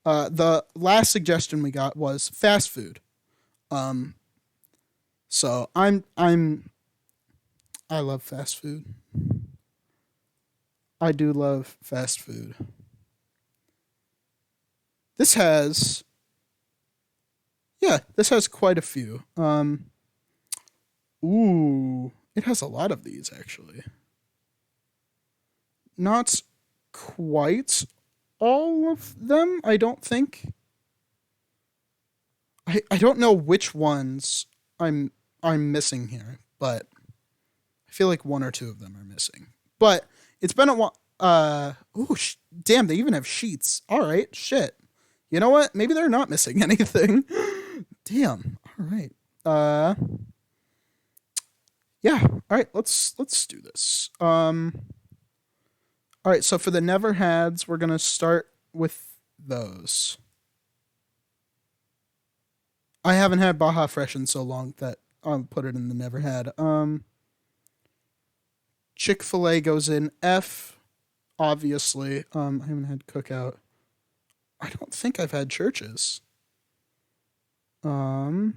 The last suggestion we got was fast food. Um, so I love fast food. I do love fast food. This has this has quite a few. Ooh, it has a lot of these actually. Not quite all of them, I don't think. I don't know which ones I'm missing here, but I feel like one or two of them are missing. But it's been a while. Damn! They even have sheets. All right, shit. You know what? Maybe they're not missing anything. Damn. All right. Uh, yeah. All right. Let's do this. All right. So for the never hads, we're gonna start with those. I haven't had Baja Fresh in so long that I'll put it in the never had. Chick-fil-A goes in F, obviously. I haven't had Cookout. I don't think I've had Churches. Um,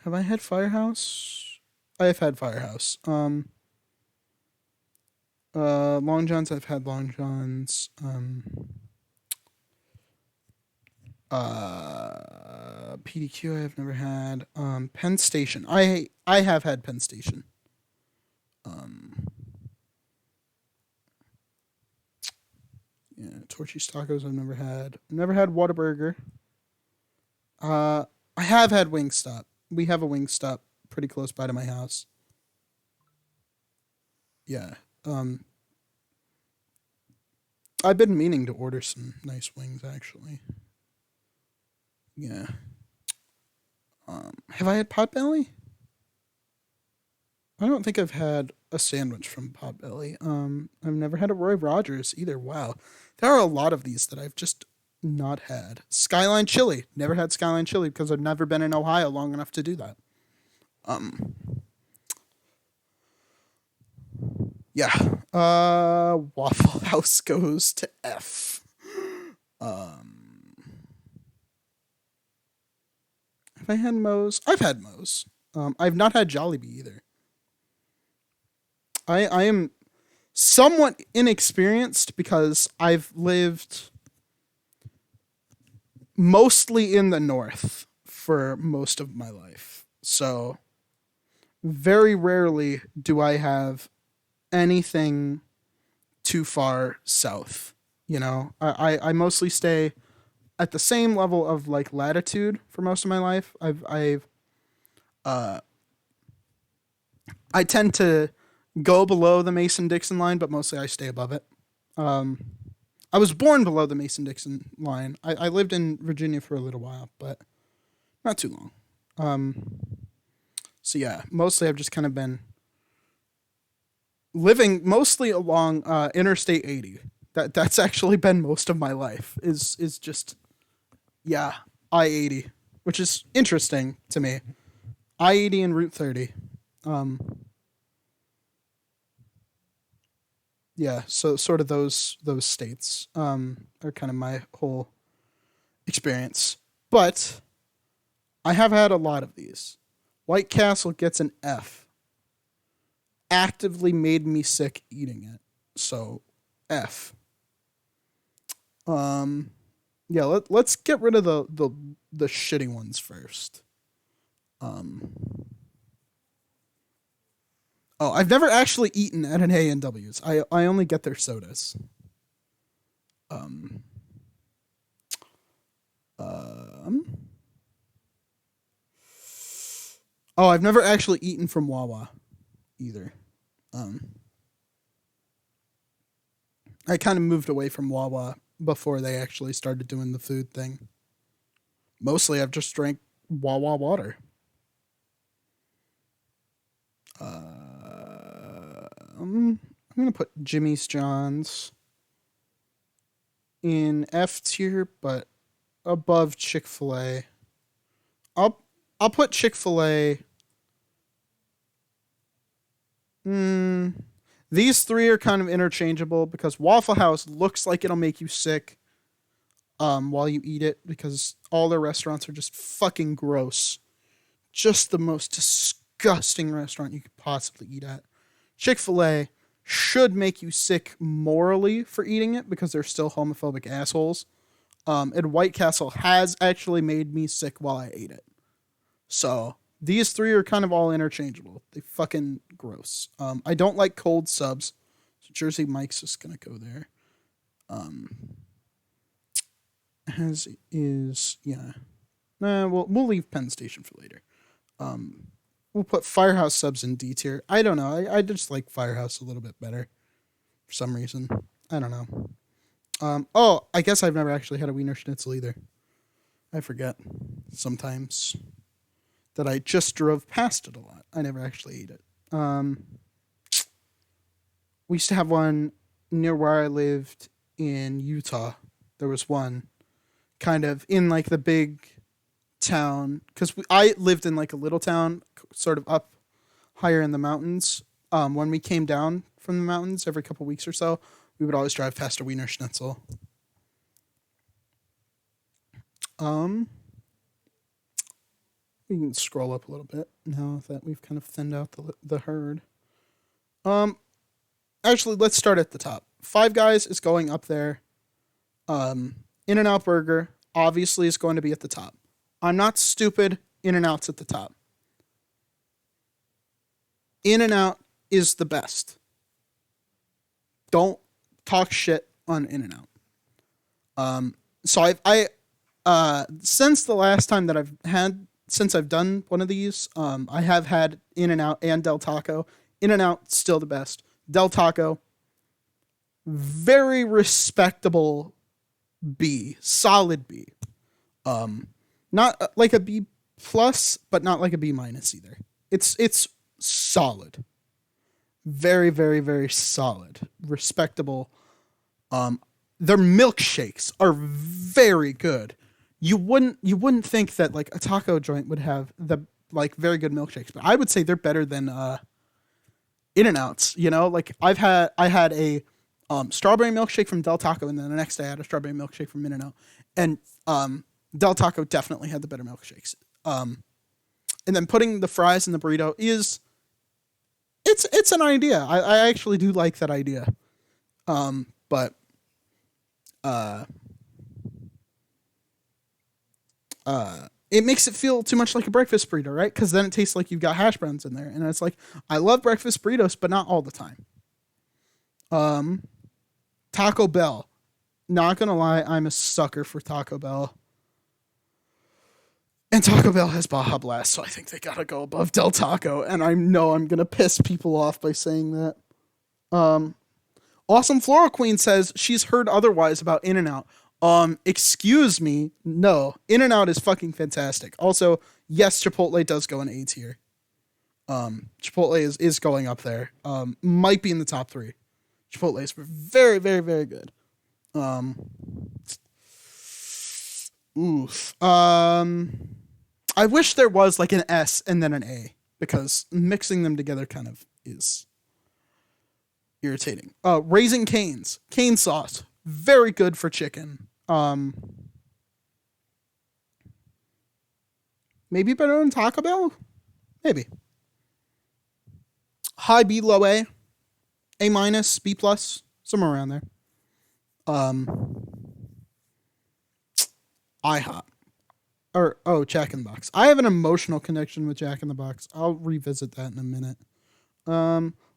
have I had Firehouse? I have had Firehouse. Long Johns, I've had Long Johns. PDQ, I have never had. Penn Station, I have had Penn Station. Um, yeah, Torchy's Tacos, I've never had. Never had Whataburger. Uh, I have had Wingstop. We have a Wingstop pretty close by to my house. Yeah. Um, I've been meaning to order some nice wings actually. Yeah. Have I had Potbelly? I don't think I've had a sandwich from Potbelly. I've never had a Roy Rogers either. Wow. There are a lot of these that I've just not had. Skyline Chili. Never had Skyline Chili because I've never been in Ohio long enough to do that. Um, yeah. Waffle House goes to F. Um, have I had Moe's? I've had Moe's. I've not had Jollibee either. I am somewhat inexperienced because I've lived mostly in the north for most of my life. So very rarely do I have anything too far south. I mostly stay at the same level of like latitude for most of my life. Uh I tend to go below the Mason Dixon line, but mostly I stay above it. Um I was born below the Mason Dixon line. I lived in Virginia for a little while, but not too long. Um so yeah, mostly I've just kind of been living mostly along Interstate 80. That's actually been most of my life. Is just yeah, I-80, which is interesting to me. I-80 and Route 30. Um, yeah, so sort of those states are kind of my whole experience. But I have had a lot of these. White Castle gets an F. Actively made me sick eating it. So F. Um yeah, let's get rid of the shitty ones first. Um Oh, I've never actually eaten at an A&W's. I only get their sodas. Um, um. Oh, I've never actually eaten from Wawa either. Um, I kind of moved away from Wawa before they actually started doing the food thing. Mostly, I've just drank Wawa water. I'm gonna put Jimmy's John's in F tier, but above Chick Fil A. I'll I'll put Chick Fil A. Mm, these three are kind of interchangeable because Waffle House looks like it'll make you sick. while you eat it because all their restaurants are just fucking gross. Just the most disgusting restaurant you could possibly eat at. Chick-fil-A should make you sick morally for eating it because they're still homophobic assholes. And White Castle has actually made me sick while I ate it. So these three are kind of all interchangeable. They fucking gross. I don't like cold subs. So Jersey Mike's just gonna go there. As is, yeah. Nah, we'll leave Penn Station for later. We'll put Firehouse Subs in D tier. I don't know. I just like Firehouse a little bit better for some reason. I don't know. Oh, I guess I've never actually had a Wiener Schnitzel either. I forget sometimes that I just drove past it a lot. I never actually ate it. We used to have one near where I lived in Utah. There was one kind of in like the big town because I lived in like a little town sort of up higher in the mountains. When we came down from the mountains every couple weeks or so, we would always drive past a Wiener Schnitzel. We can scroll up a little bit now that we've kind of thinned out the herd. Actually, let's start at the top. Five Guys is going up there. In-N-Out Burger obviously is going to be at the top. I'm not stupid. In-N-Out's at the top. In-N-Out is the best. Don't talk shit on In-N-Out. So since the last time that since I've done one of these, I have had In-N-Out and Del Taco. In-N-Out still the best. Del Taco, very respectable B, solid B. Not like a B plus, but not like a B minus either. It's solid. Very, very, very solid. Respectable. Their milkshakes are very good. You wouldn't think that like a taco joint would have the like very good milkshakes, but I would say they're better than In-N-Outs. You know, like I had a strawberry milkshake from Del Taco, and then the next day I had a strawberry milkshake from In-N-Out, and Del Taco definitely had the better milkshakes. And then putting the fries in the burrito it's an idea. I actually do like that idea. But it makes it feel too much like a breakfast burrito, right? Because then it tastes like you've got hash browns in there, and it's like I love breakfast burritos, but not all the time. Taco Bell. Not gonna lie, I'm a sucker for Taco Bell. And Taco Bell has Baja Blast, so I think they gotta go above Del Taco, and I know I'm gonna piss people off by saying that. Awesome Floral Queen says she's heard otherwise about In-N-Out. Excuse me, no. In-N-Out is fucking fantastic. Also, yes, Chipotle does go in A tier. Chipotle is going up there. Might be in the top 3. Chipotle is very, very, very good. I wish there was like an S and then an A, because mixing them together kind of is irritating. Raising Cane's. Cane sauce. Very good for chicken. Maybe better than Taco Bell? Maybe. High B, low A. A minus, B plus. Somewhere around there. Ihop. Jack in the Box. I have an emotional connection with Jack in the Box. I'll revisit that in a minute.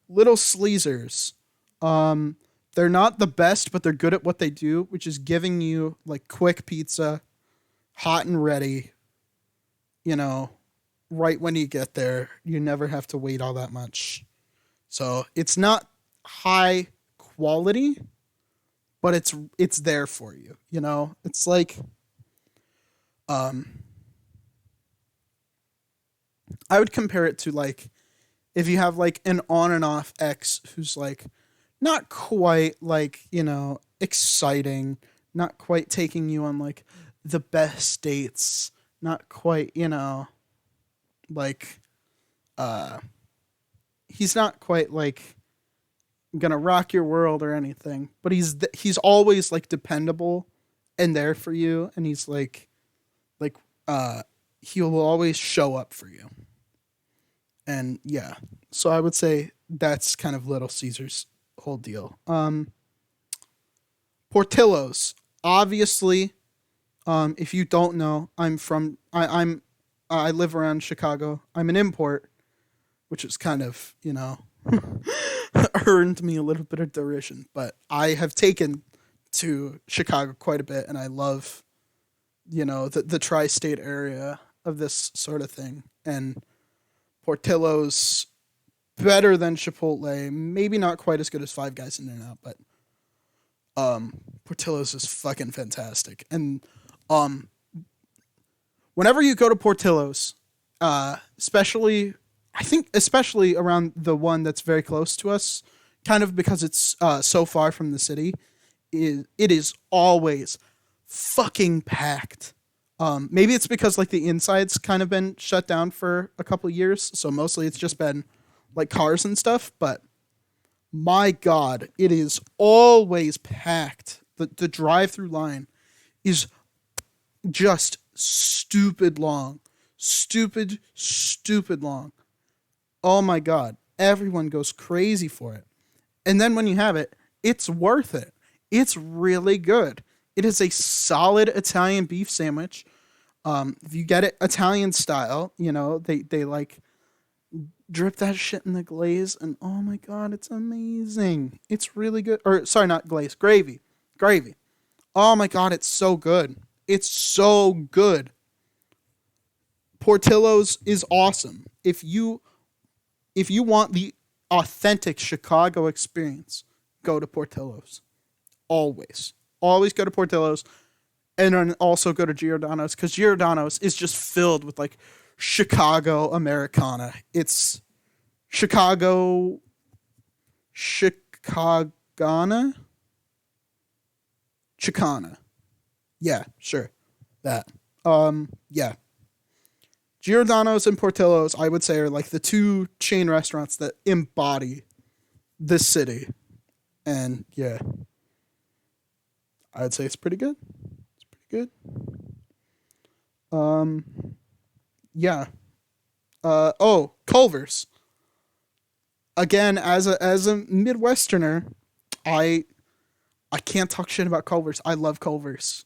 Little Sleezers. They're not the best, but they're good at what they do, which is giving you like quick pizza, hot and ready, you know, right when you get there. You never have to wait all that much. So it's not high quality, but it's there for you, you know? It's like I would compare it to like if you have like an on and off ex who's like not quite like, you know, exciting, not quite taking you on like the best dates, not quite, you know, like he's not quite like gonna rock your world or anything, but he's always like dependable and there for you, and he's like uh he will always show up for you. And yeah, so I would say that's kind of Little Caesars whole deal. Portillos, obviously. If you don't know, I live around Chicago. I'm an import, which is kind of, earned me a little bit of derision. But I have taken to Chicago quite a bit, and I love, the tri-state area of this sort of thing. And Portillo's better than Chipotle, maybe not quite as good as Five Guys in and Out, but Portillo's is fucking fantastic. And um, whenever you go to Portillo's, especially, I think especially around the one that's very close to us, kind of because it's so far from the city, it is always fucking packed. Maybe it's because like the inside's kind of been shut down for a couple years, so mostly it's just been like cars and stuff. But my God, it is always packed. The drive-through line is just stupid long. Stupid long. Oh my God. Everyone goes crazy for it. And then when you have it, it's worth it. It's really good. It is a solid Italian beef sandwich. If you get it Italian style, they like drip that shit in the glaze, and oh my God, it's amazing. It's really good. Or sorry, not glaze, gravy. Oh my God, it's so good. It's so good. Portillo's is awesome. If you want the authentic Chicago experience, go to Portillo's. Always go to Portillo's, and then also go to Giordano's, because Giordano's is just filled with like Chicago Americana. It's Chicagana. Chicana. Yeah, sure. That. Yeah. Giordano's and Portillo's, I would say, are like the two chain restaurants that embody this city. And yeah, I'd say it's pretty good. It's pretty good. Yeah. Culver's. Again, as a Midwesterner, I can't talk shit about Culver's. I love Culver's.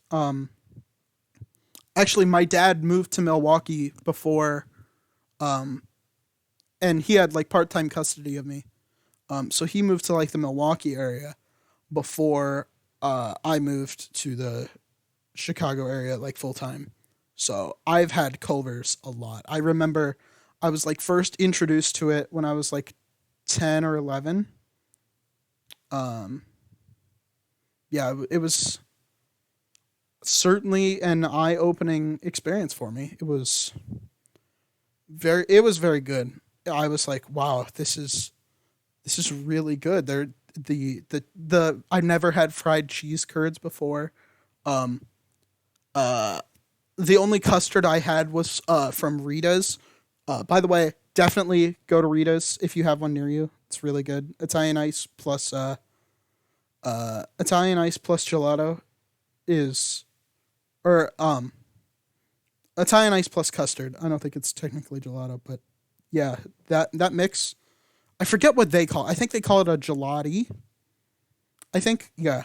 Actually, my dad moved to Milwaukee before, and he had like part-time custody of me. So he moved to like the Milwaukee area before I moved to the Chicago area like full time. So I've had Culver's a lot. I remember I was like first introduced to it when I was like 10 or 11. Yeah, it was certainly an eye-opening experience for me. It was very good. I was like, wow, this is really good. They're the I've never had fried cheese curds before. Um the only custard I had was from Rita's. By the way, definitely go to Rita's if you have one near you. It's really good. Italian ice plus gelato is or Italian ice plus custard. I don't think it's technically gelato, but yeah, that mix. I forget what they call it. I think they call it a gelati. I think, yeah,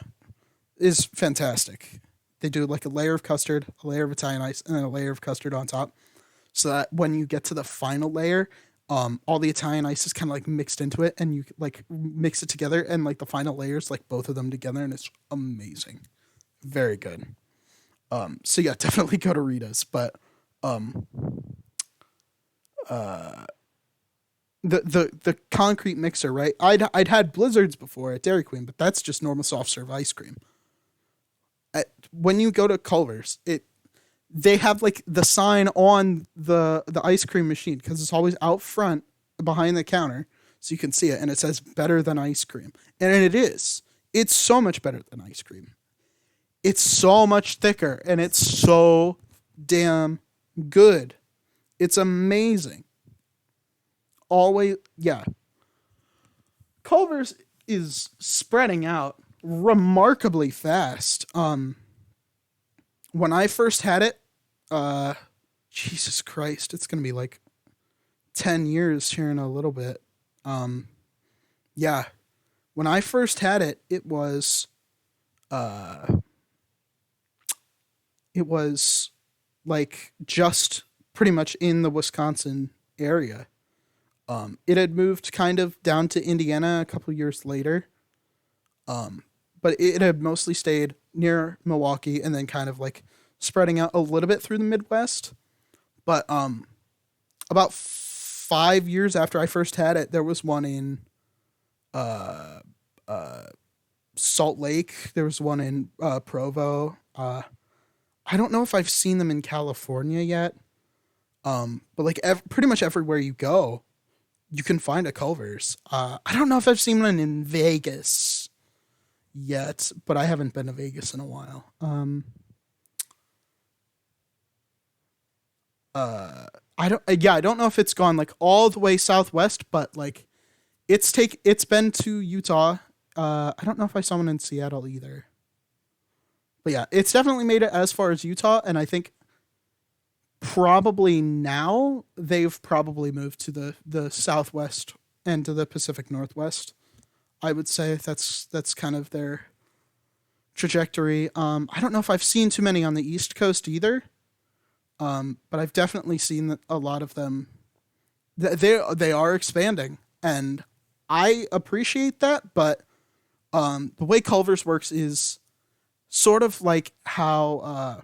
is fantastic. They do like a layer of custard, a layer of Italian ice, and then a layer of custard on top. So that when you get to the final layer, all the Italian ice is kind of like mixed into it, and you like mix it together, and like the final layers, like both of them together, and it's amazing. Very good. So yeah, definitely go to Rita's, but the concrete mixer, right? I'd had Blizzards before at Dairy Queen, but that's just normal soft serve ice cream. When you go to Culver's, they have like the sign on the ice cream machine because it's always out front behind the counter, so you can see it, and it says better than ice cream, and it is. It's so much better than ice cream. It's so much thicker, and it's so damn good. It's amazing. Always, yeah. Culver's is spreading out remarkably fast. when I first had it, uh, Jesus Christ, it's gonna be like 10 years here in a little bit. Um, yeah, when I first had it, uh, it was like just pretty much in the Wisconsin area. It had moved kind of down to Indiana a couple years later, um, but it had mostly stayed near Milwaukee and then kind of like spreading out a little bit through the Midwest. But about 5 years after I first had it, there was one in uh, uh, Salt Lake. There was one in Provo. I don't know if I've seen them in California yet. But like pretty much everywhere you go, you can find a Culver's. I don't know if I've seen one in Vegas yet, but I haven't been to Vegas in a while. I don't. Yeah, I don't know if it's gone like all the way southwest, but like it's been to Utah. I don't know if I saw one in Seattle either. But yeah, it's definitely made it as far as Utah, and I think probably now they've probably moved to the Southwest and to the Pacific Northwest. I would say that's kind of their trajectory. I don't know if I've seen too many on the East Coast either. But I've definitely seen that a lot of them. They are expanding, and I appreciate that. But the way Culver's works is sort of like how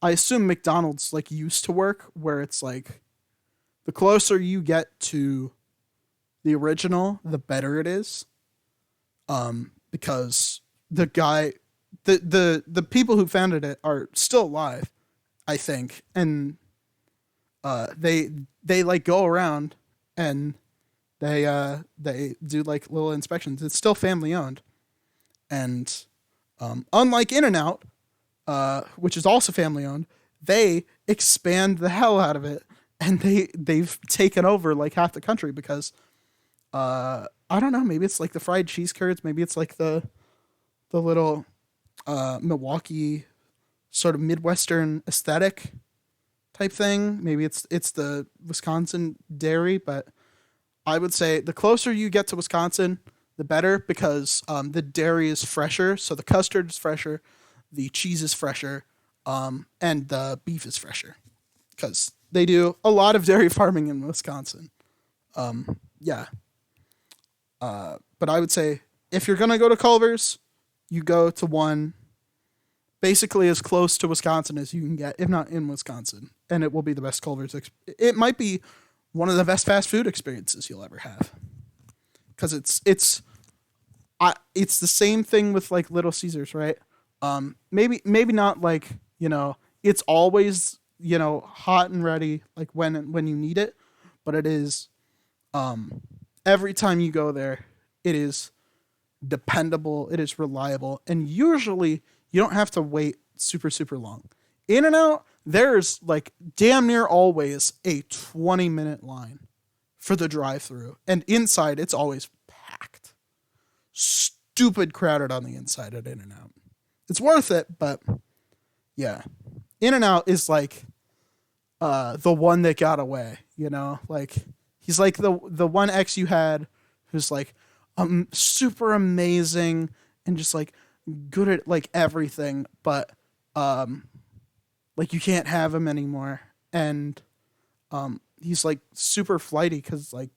I assume McDonald's like used to work, where it's like the closer you get to the original, the better it is. Because the people who founded it are still alive, I think, and they like go around and they do like little inspections. It's still family owned, and unlike In and Out, which is also family owned, they expand the hell out of it, and they've taken over like half the country because I don't know, maybe it's like the fried cheese curds, maybe it's like the little Milwaukee sort of Midwestern aesthetic type thing. Maybe it's the Wisconsin dairy, but I would say the closer you get to Wisconsin, the better, because the dairy is fresher, so the custard is fresher, the cheese is fresher, and the beef is fresher, because they do a lot of dairy farming in Wisconsin. Yeah, but I would say if you're gonna go to Culver's, you go to one basically as close to Wisconsin as you can get, if not in Wisconsin, and it will be the best Culver's. It might be one of the best fast food experiences you'll ever have, because it's the same thing with like Little Caesars, right? Maybe not like, it's always, hot and ready like when you need it, but it is every time you go there, it is dependable, it is reliable, and usually you don't have to wait super super long. In and Out, there's like damn near always a 20-minute line for the drive-through, and inside it's always packed, stupid crowded on the inside at In and Out. It's worth it, but yeah, In and Out is like the one that got away, like he's like the one ex you had who's like super amazing and just like good at like everything, but like you can't have him anymore, and he's like super flighty because like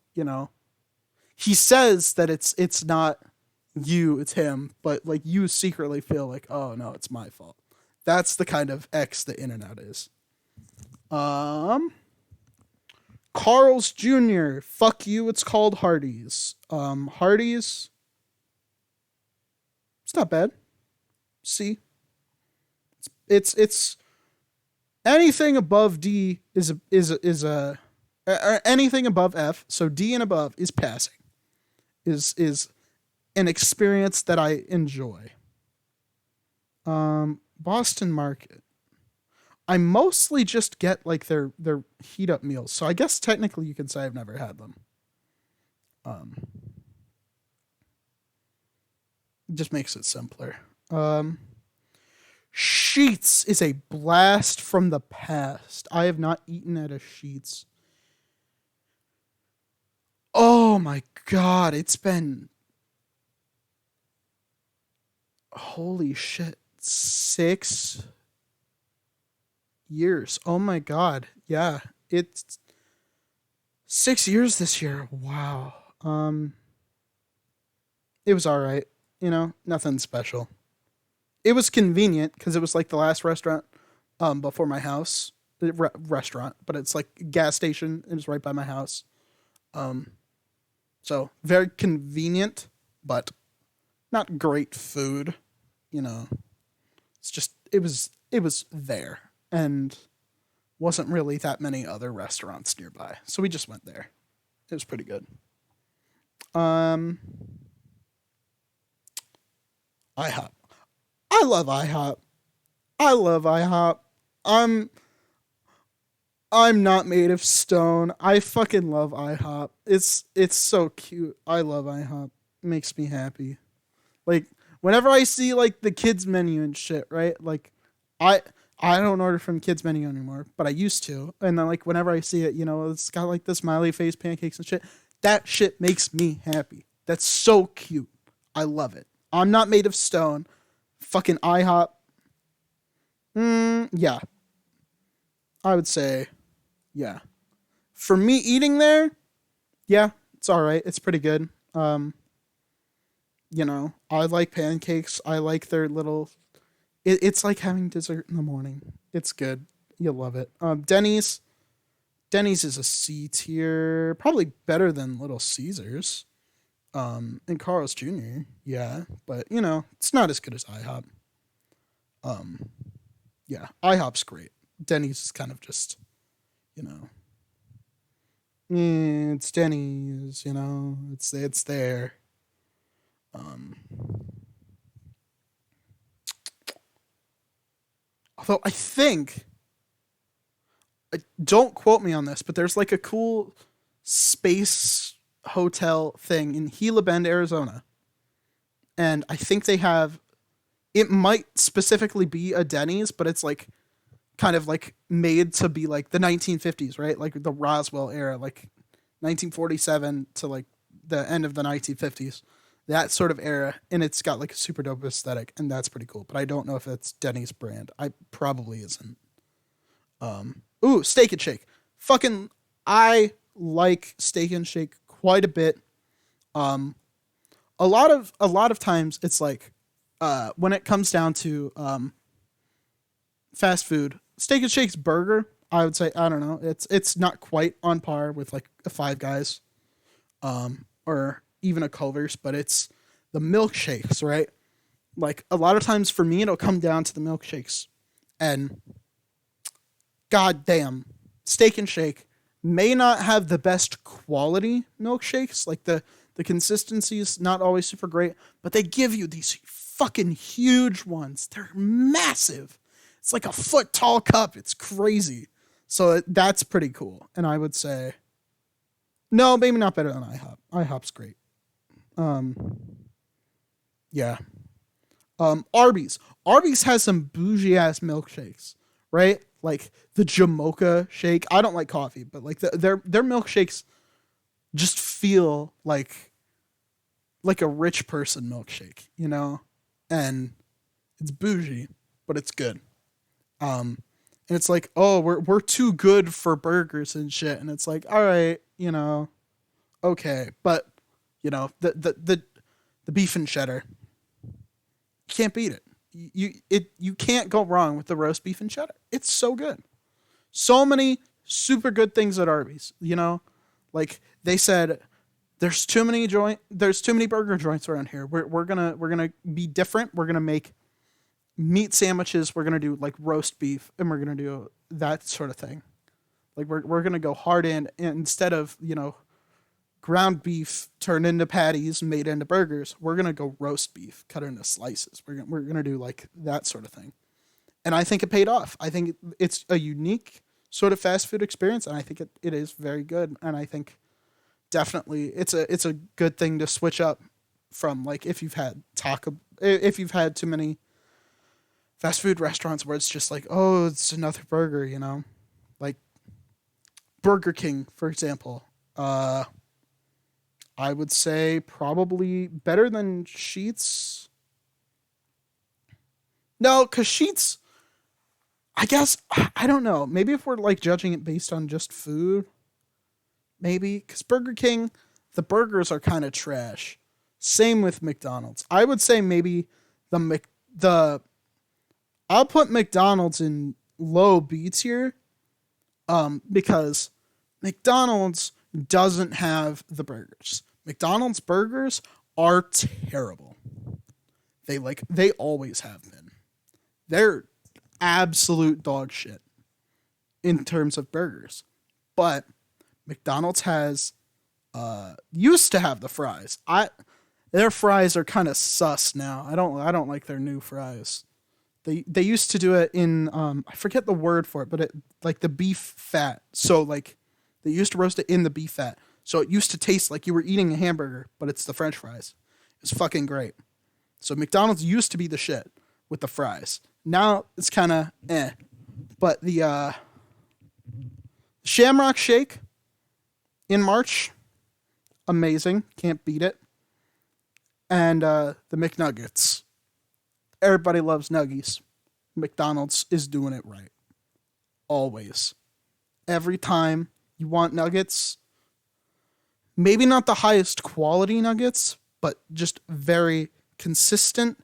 he says that it's not you, it's him, but like you secretly feel like, oh no, it's my fault. That's the kind of ex the In and Out is. Carl's Jr. Fuck you, it's called Hardee's. Hardee's, it's not bad. C. It's anything above D is a or anything above F. So D and above is passing. Is an experience that I enjoy. Boston Market. I mostly just get like their heat up meals. So I guess technically you can say I've never had them. It just makes it simpler. Sheets is a blast from the past. I have not eaten at a Sheets. Oh my god, it's been holy shit, 6 years. Oh my god, yeah, it's 6 years this year. Wow. It was all right. Nothing special. It was convenient because it was like the last restaurant before my house. Restaurant, but it's like a gas station and it's right by my house. Um, so very convenient, but not great food. You know, it's just it was there and wasn't really that many other restaurants nearby, so we just went there. It was pretty good. Um, IHOP. I love IHOP. I love IHOP. I'm I'm not made of stone. I fucking love IHOP. It's so cute. I love IHOP. It makes me happy. Like whenever I see like the kids menu and shit, right? Like I I don't order from kids menu anymore, but I used to. And then like whenever I see it, it's got like the smiley face pancakes and shit. That shit makes me happy. That's so cute. I love it. I'm not made of stone. Fucking IHOP. Yeah. I would say, yeah. For me eating there, yeah, it's all right. It's pretty good. I like pancakes. I like their little. It's like having dessert in the morning. It's good. You'll love it. Denny's. Denny's is a C tier, probably better than Little Caesars. And Carl's Jr. Yeah, but it's not as good as IHOP. Um, yeah, IHOP's great. Denny's is kind of just, you know, it's Denny's. It's there. Um, Although I think, don't quote me on this, but there's like a cool space hotel thing in Gila Bend, Arizona, and I think they have. It might specifically be a Denny's, but it's like kind of like made to be like the 1950s, right? Like the Roswell era, like 1947 to like the end of the 1950s, that sort of era. And it's got like a super dope aesthetic, and that's pretty cool. But I don't know if it's Denny's brand. I probably isn't. Steak and Shake. Fucking, I like Steak and Shake quite a bit. Um, a lot of times it's like, when it comes down to fast food, Steak and Shake's burger, I would say, I don't know, it's not quite on par with like a Five Guys, or even a Culver's, but it's the milkshakes, right? Like a lot of times for me, it'll come down to the milkshakes, and goddamn, Steak and Shake may not have the best quality milkshakes, like the consistency is not always super great, but they give you these fucking huge ones. They're massive. It's like a foot tall cup. It's crazy. So that's pretty cool. And I would say, no, maybe not better than IHOP. IHOP's great. Um, yeah. Arby's. Arby's has some bougie ass milkshakes, right? Like the Jamocha shake. I don't like coffee, but like their milkshakes just feel like a rich person milkshake. And it's bougie, but it's good. And it's like, oh, we're too good for burgers and shit, and it's like, all right, okay, but the beef and cheddar, you can't beat it. You can't go wrong with the roast beef and cheddar. It's so good. So many super good things at Arby's. Like they said, there's too many burger joints around here. We're gonna be different. We're gonna make meat sandwiches. We're gonna do like roast beef, and we're gonna do that sort of thing. Like we're gonna go hard in, and instead of ground beef turned into patties made into burgers. We're gonna go roast beef cut into slices. We're gonna do like that sort of thing, and I think it paid off. I think it's a unique sort of fast food experience, and I think it is very good. And I think definitely it's a good thing to switch up from like if you've had too many fast food restaurants where it's just like, oh, it's another burger, you know? Like Burger King, for example. I would say probably better than Sheets. No, because Sheets, I guess, I don't know. Maybe if we're like judging it based on just food, maybe. Because Burger King, the burgers are kind of trash. Same with McDonald's. I would say maybe the I'll put McDonald's in low B tier, because McDonald's doesn't have the burgers. McDonald's burgers are terrible. They always have been. They're absolute dog shit in terms of burgers. But McDonald's has used to have the fries. Their fries are kind of sus now. I don't like their new fries. They used to do it in I forget the word for it, but it like the beef fat. So like they used to roast it in the beef fat. So it used to taste like you were eating a hamburger, but it's the French fries. It's fucking great. So McDonald's used to be the shit with the fries. Now it's kind of eh. But the Shamrock Shake in March, amazing. Can't beat it. And the McNuggets. Everybody loves nuggies. McDonald's is doing it right. Always. Every time you want nuggets, maybe not the highest quality nuggets, but just very consistent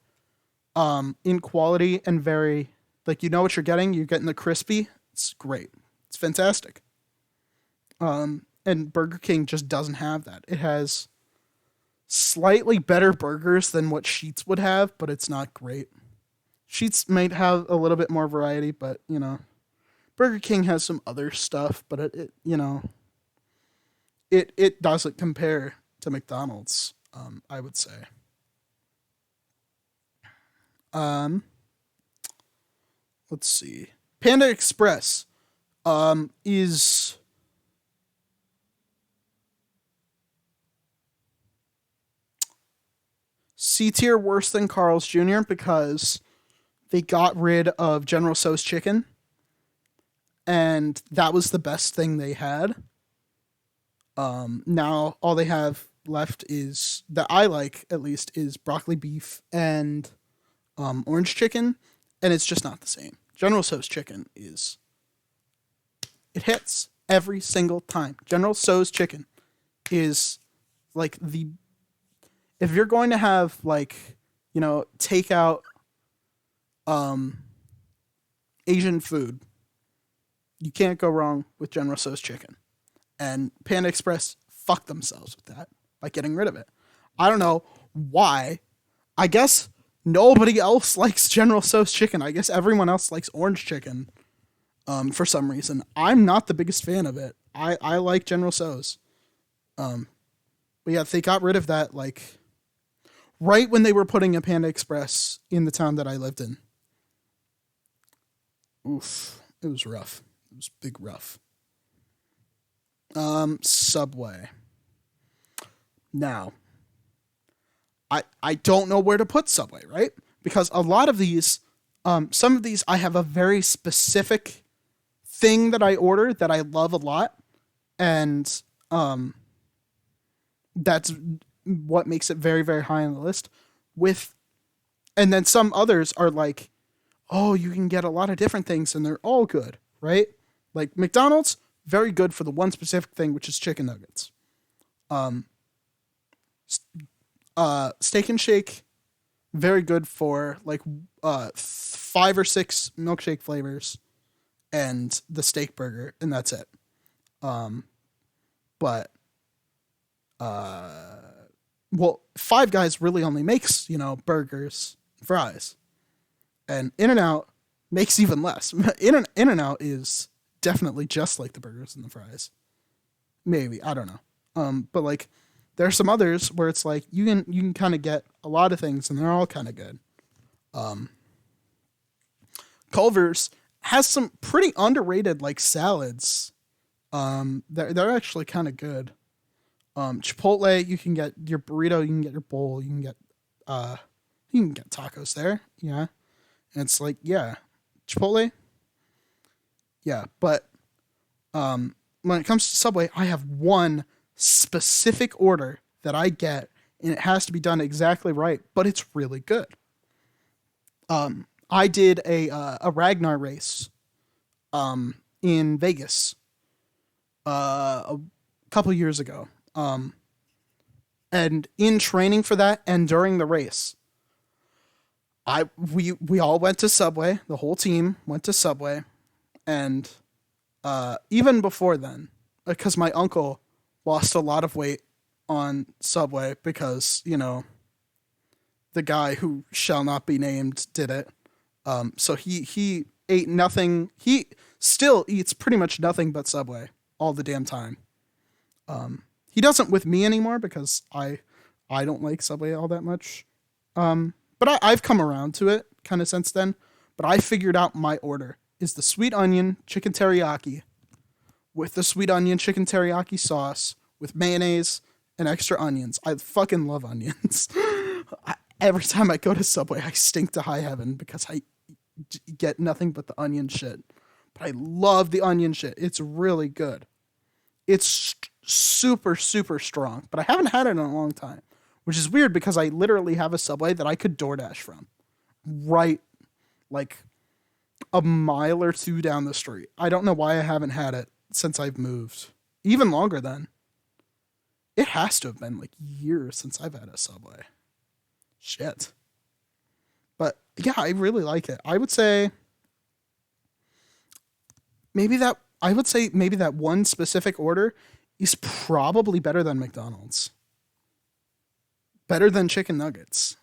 in quality and very, like, you know what you're getting. You're getting the crispy. It's great. It's fantastic. And Burger King just doesn't have that. It has slightly better burgers than what Sheetz would have, but it's not great. Sheetz might have a little bit more variety, but, you know, Burger King has some other stuff, but it you know, it doesn't compare to McDonald's, I would say. Let's see. Panda Express is C tier worse than Carl's Jr. because they got rid of General Tso's chicken, and that was the best thing they had. Now all they have left is, that I like at least, is broccoli beef and orange chicken, and it's just not the same. General Tso's chicken it hits every single time. General Tso's chicken is like if you're going to have, like, you know, takeout Asian food, you can't go wrong with General Tso's chicken. And Panda Express fucked themselves with that by getting rid of it. I don't know why. I guess nobody else likes General Tso's chicken. I guess everyone else likes orange chicken for some reason. I'm not the biggest fan of it. I like General Tso's. But yeah, they got rid of that, like, right when they were putting a Panda Express in the town that I lived in. Oof. It was rough. It was big rough. Subway. Now, I don't know where to put Subway, right? Because a lot of these, some of these I have a very specific thing that I order that I love a lot. And that's what makes it very, very high on the list. And then some others are like, oh, you can get a lot of different things and they're all good, right? Like McDonald's, very good for the one specific thing, which is chicken nuggets. Steak and Shake, very good for like 5 or 6 milkshake flavors and the steak burger, and that's it. But well, Five Guys really only makes, you know, burgers, fries, and In-N-Out makes even less. In-N-Out is definitely just like the burgers and the fries. Maybe, I don't know. But like, there are some others where it's like you can kind of get a lot of things and they're all kind of good. Culver's has some pretty underrated like salads. They're actually kind of good. Chipotle, you can get your burrito, you can get your bowl, you can get tacos there. Yeah. And it's like, yeah, Chipotle, yeah, but when it comes to Subway, I have one specific order that I get, and it has to be done exactly right, but it's really good. I did a Ragnar race in Vegas a couple years ago. And in training for that and during the race, we all went to Subway. The whole team went to Subway, and even before then, because my uncle lost a lot of weight on Subway because the guy who shall not be named did it. So he ate nothing. He still eats pretty much nothing but Subway all the damn time. He doesn't with me anymore because I don't like Subway all that much. But I've come around to it kind of since then. But I figured out my order is the sweet onion chicken teriyaki with the sweet onion chicken teriyaki sauce with mayonnaise and extra onions. I fucking love onions. Every time I go to Subway, I stink to high heaven because I get nothing but the onion shit. But I love the onion shit. It's really good. It's super, super strong, but I haven't had it in a long time, which is weird because I literally have a Subway that I could DoorDash from right like a mile or two down the street. I don't know why I haven't had it since I've moved. Even longer than. It has to have been like years since I've had a Subway. Shit. But yeah, I really like it. I would say maybe that one specific order is probably better than McDonald's. Better than chicken nuggets.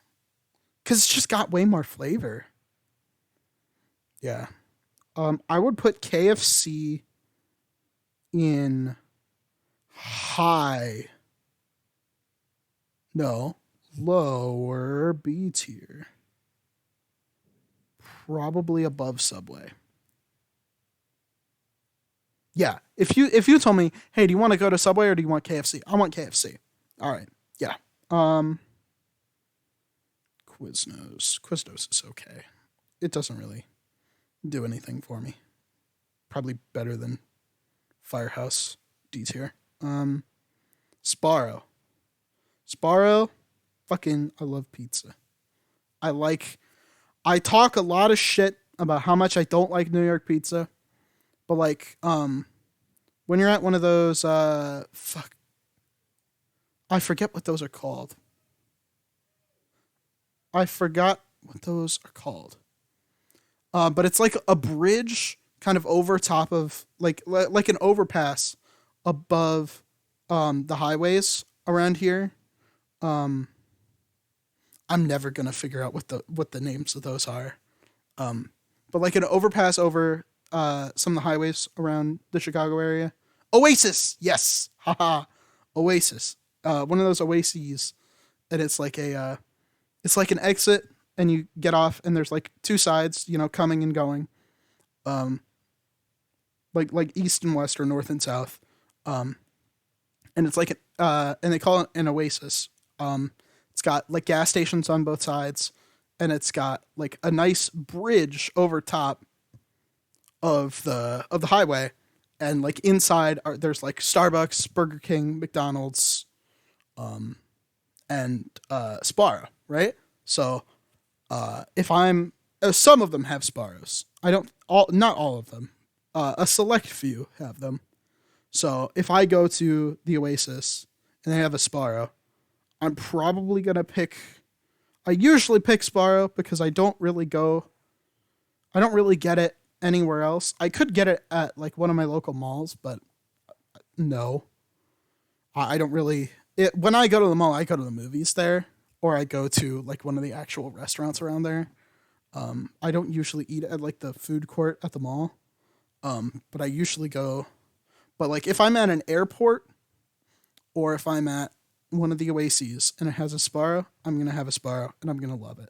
Because it's just got way more flavor. Yeah. I would put KFC in high. No. Lower B tier. Probably above Subway. Yeah. If you told me, hey, do you want to go to Subway or do you want KFC? I want KFC. All right. Yeah. Quiznos is okay. It doesn't really do anything for me. Probably better than Firehouse D tier. Sparrow. Fucking I love pizza. I talk a lot of shit about how much I don't like New York pizza. But like, when you're at one of those, I forget what those are called. But it's like a bridge kind of over top of like an overpass above, the highways around here. I'm never gonna figure out what the names of those are. But like an overpass over some of the highways around the Chicago area. Oasis, yes, haha, Oasis. One of those oases, and it's like an exit, and you get off, and there's like two sides, coming and going, like east and west or north and south, and it's like and they call it an oasis. It's got like gas stations on both sides, and it's got like a nice bridge over top of the highway, and like inside there's like Starbucks, Burger King, McDonald's, and Sparrow, right? So if I'm some of them have Sparrows. Not all of them. A select few have them. So if I go to the Oasis and they have a Sparrow, I'm probably gonna pick. I usually pick Sparrow because I don't really get it anywhere else. I could get it at like one of my local malls, but no. I don't really. When I go to the mall, I go to the movies there, or I go to like one of the actual restaurants around there. I don't usually eat at like the food court at the mall, but I usually go. But like if I'm at an airport, or if I'm at one of the Oases and it has a Sparrow, I'm gonna have a Sparrow and I'm gonna love it.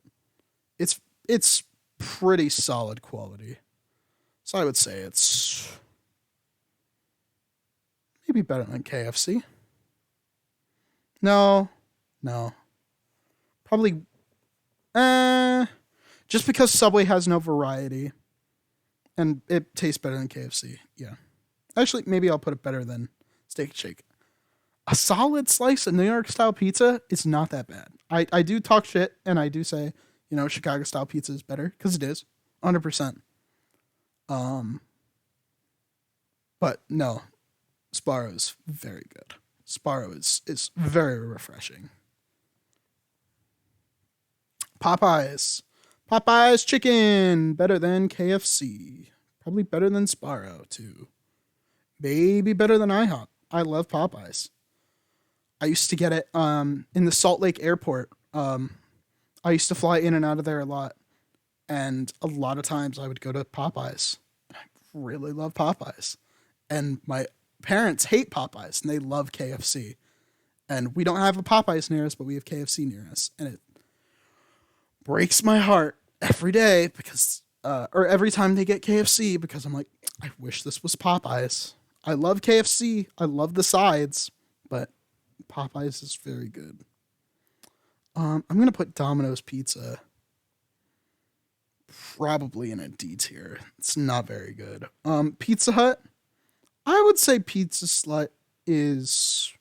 It's pretty solid quality, so I would say it's maybe better than KFC. No, probably. Just because Subway has no variety and it tastes better than KFC. Yeah. Actually, maybe I'll put it better than Steak and Shake. A solid slice of New York style pizza is not that bad. I do talk shit and I do say, Chicago style pizza is better because it is 100%. But no, Sparrow is very good. Sparrow is very refreshing. Popeyes. Popeyes chicken, better than KFC. Probably better than Sparrow, too. Maybe better than IHOP. I love Popeyes. I used to get it in the Salt Lake airport. I used to fly in and out of there a lot. And a lot of times I would go to Popeyes. I really love Popeyes. And my parents hate Popeyes, and they love KFC. And we don't have a Popeyes near us, but we have KFC near us. And it breaks my heart every day because, or every time they get KFC, because I'm like, I wish this was Popeyes. I love KFC. I love the sides, but Popeyes is very good. I'm going to put Domino's Pizza probably in a D tier. It's not very good. Pizza Hut, I would say Pizza Slut is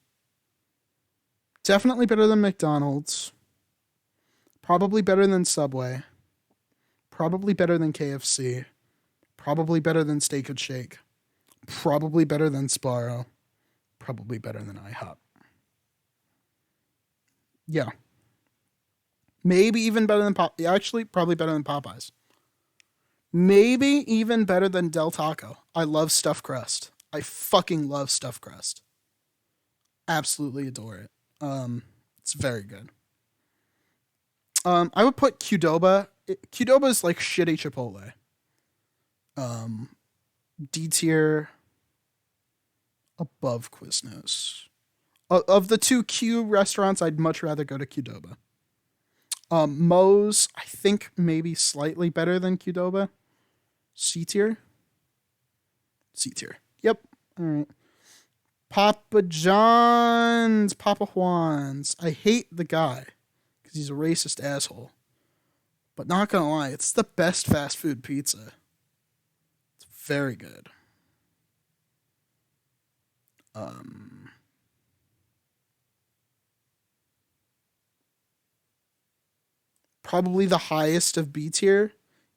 definitely better than McDonald's. Probably better than Subway. Probably better than KFC. Probably better than Steak and Shake. Probably better than Sparrow. Probably better than IHOP. Yeah. Maybe even better than actually, probably better than Popeyes. Maybe even better than Del Taco. I love stuffed crust. I fucking love stuffed crust. Absolutely adore it. It's very good. I would put Qdoba. Qdoba is like shitty Chipotle. D tier above Quiznos. Of the two Q restaurants, I'd much rather go to Qdoba. Moe's, I think maybe slightly better than Qdoba. C tier. C tier. Yep. All right. Papa John's, Papa Juan's. I hate the guy because he's a racist asshole. But not gonna lie, it's the best fast food pizza. It's very good. Probably the highest of B tier.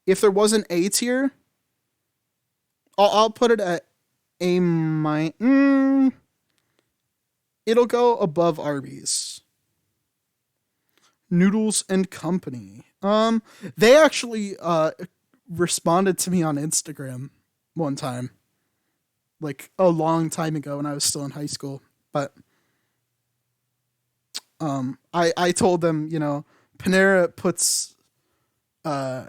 If there was an A tier, I'll put it at A minus. It'll go above Arby's. Noodles and Company. They actually responded to me on Instagram one time, like a long time ago when I was still in high school. But I told them, Panera puts I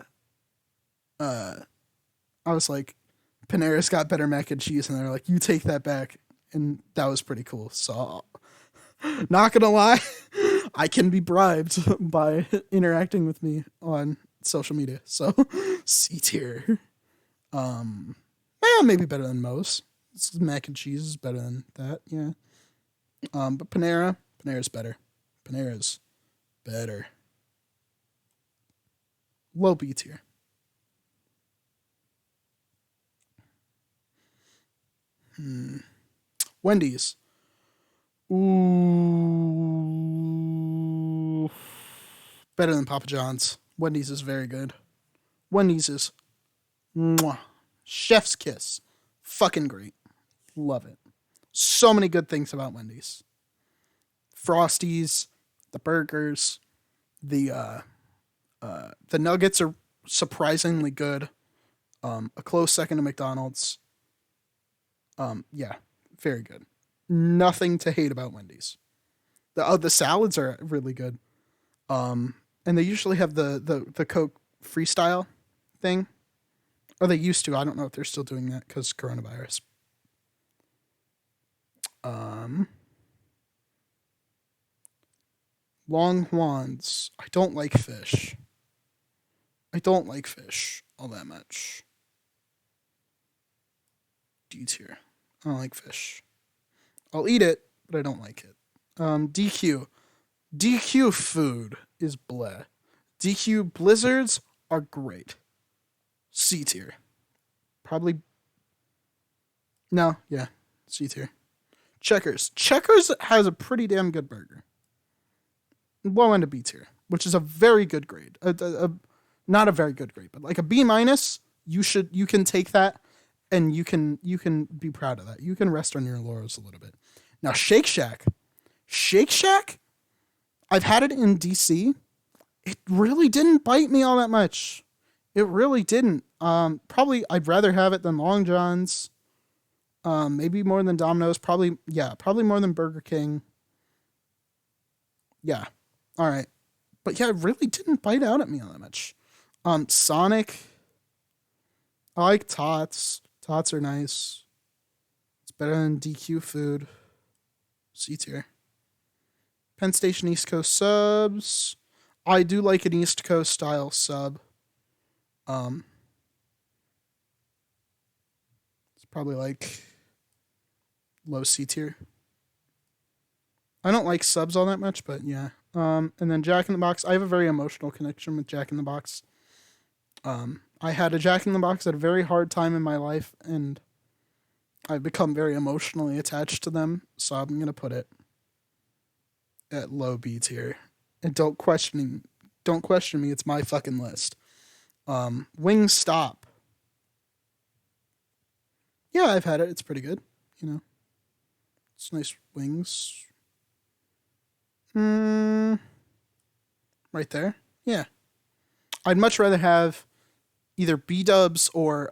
was like, Panera's got better mac and cheese, and they're like, you take that back. And that was pretty cool. So, not gonna lie, I can be bribed by interacting with me on social media. So, C tier. Maybe better than most. Mac and cheese is better than that, yeah. But Panera's better. Panera's better. Low B tier. Wendy's. Ooh. Better than Papa John's. Wendy's is very good. Wendy's is mwah. Chef's kiss. Fucking great. Love it. So many good things about Wendy's. Frosties, the burgers, the nuggets are surprisingly good. A close second to McDonald's. Yeah, very good. Nothing to hate about Wendy's. The salads are really good. And they usually have the Coke Freestyle thing. Or they used to. I don't know if they're still doing that because coronavirus. Longhorns. I don't like fish. I don't like fish all that much. D tier. I don't like fish. I'll eat it, but I don't like it. DQ. DQ food is bleh. DQ blizzards are great. C tier. Probably. No, yeah. C tier. Checkers. Checkers has a pretty damn good burger. Low end of B tier, which is a very good grade. Not a very good grade, but like a B minus. You can take that, and you can be proud of that. You can rest on your laurels a little bit. Now Shake Shack. Shake Shack, I've had it in DC. It really didn't bite me all that much. It really didn't. Probably I'd rather have it than Long John's. Maybe more than Domino's. Probably more than Burger King. Yeah. All right. But yeah, it really didn't bite out at me all that much. Sonic. I like Tots. Tots are nice. It's better than DQ food. C tier. Penn Station East Coast subs. I do like an East Coast style sub. It's probably like low C tier. I don't like subs all that much, but yeah. And then Jack in the Box. I have a very emotional connection with Jack in the Box. I had a Jack in the Box at a very hard time in my life, and I've become very emotionally attached to them. So I'm gonna put it at low B tier. And don't question me. It's my fucking list. Wingstop. Yeah, I've had it. It's pretty good. It's nice wings. Right there. Yeah. I'd much rather have either B-dubs or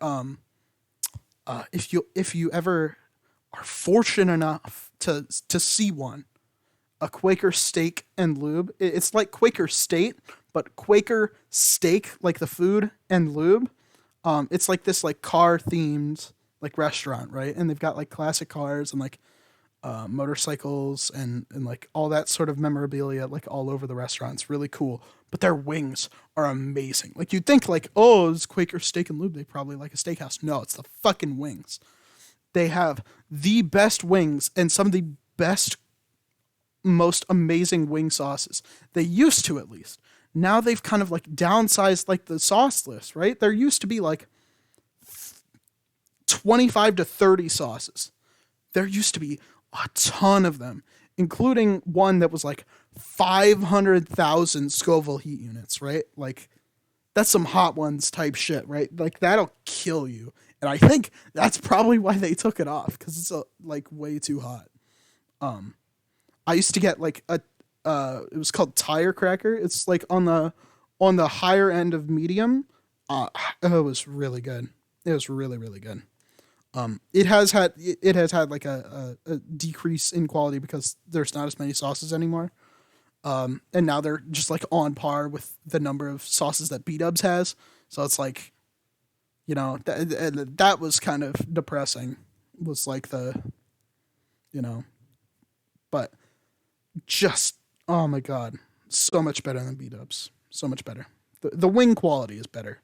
if you ever are fortunate enough to see one, a Quaker Steak and Lube. It's like Quaker State, but Quaker Steak, like the food, and Lube. It's like this like car themed like restaurant, right? And they've got like classic cars and like motorcycles and like all that sort of memorabilia like all over the restaurant. It's really cool. But their wings are amazing. Like you'd think like, oh, it's Quaker Steak and Lube. They probably like a steakhouse. No, it's the fucking wings. They have the best wings and some of the best, most amazing wing sauces. They used to, at least. Now they've kind of like downsized like the sauce list, right? There used to be like 25 to 30 sauces. There used to be a ton of them, including one that was like 500,000 Scoville heat units, right? Like that's some Hot Ones type shit, right? Like that'll kill you. And I think that's probably why they took it off, because it's like way too hot. I used to get like it was called Tire Cracker. It's like on the higher end of medium. It was really good. It was really, really good. It has had like a decrease in quality because there's not as many sauces anymore. And now they're just like on par with the number of sauces that B-dubs has. So it's like, that was kind of depressing. Was like but just, oh my God, so much better than B-dubs. So much better. The wing quality is better.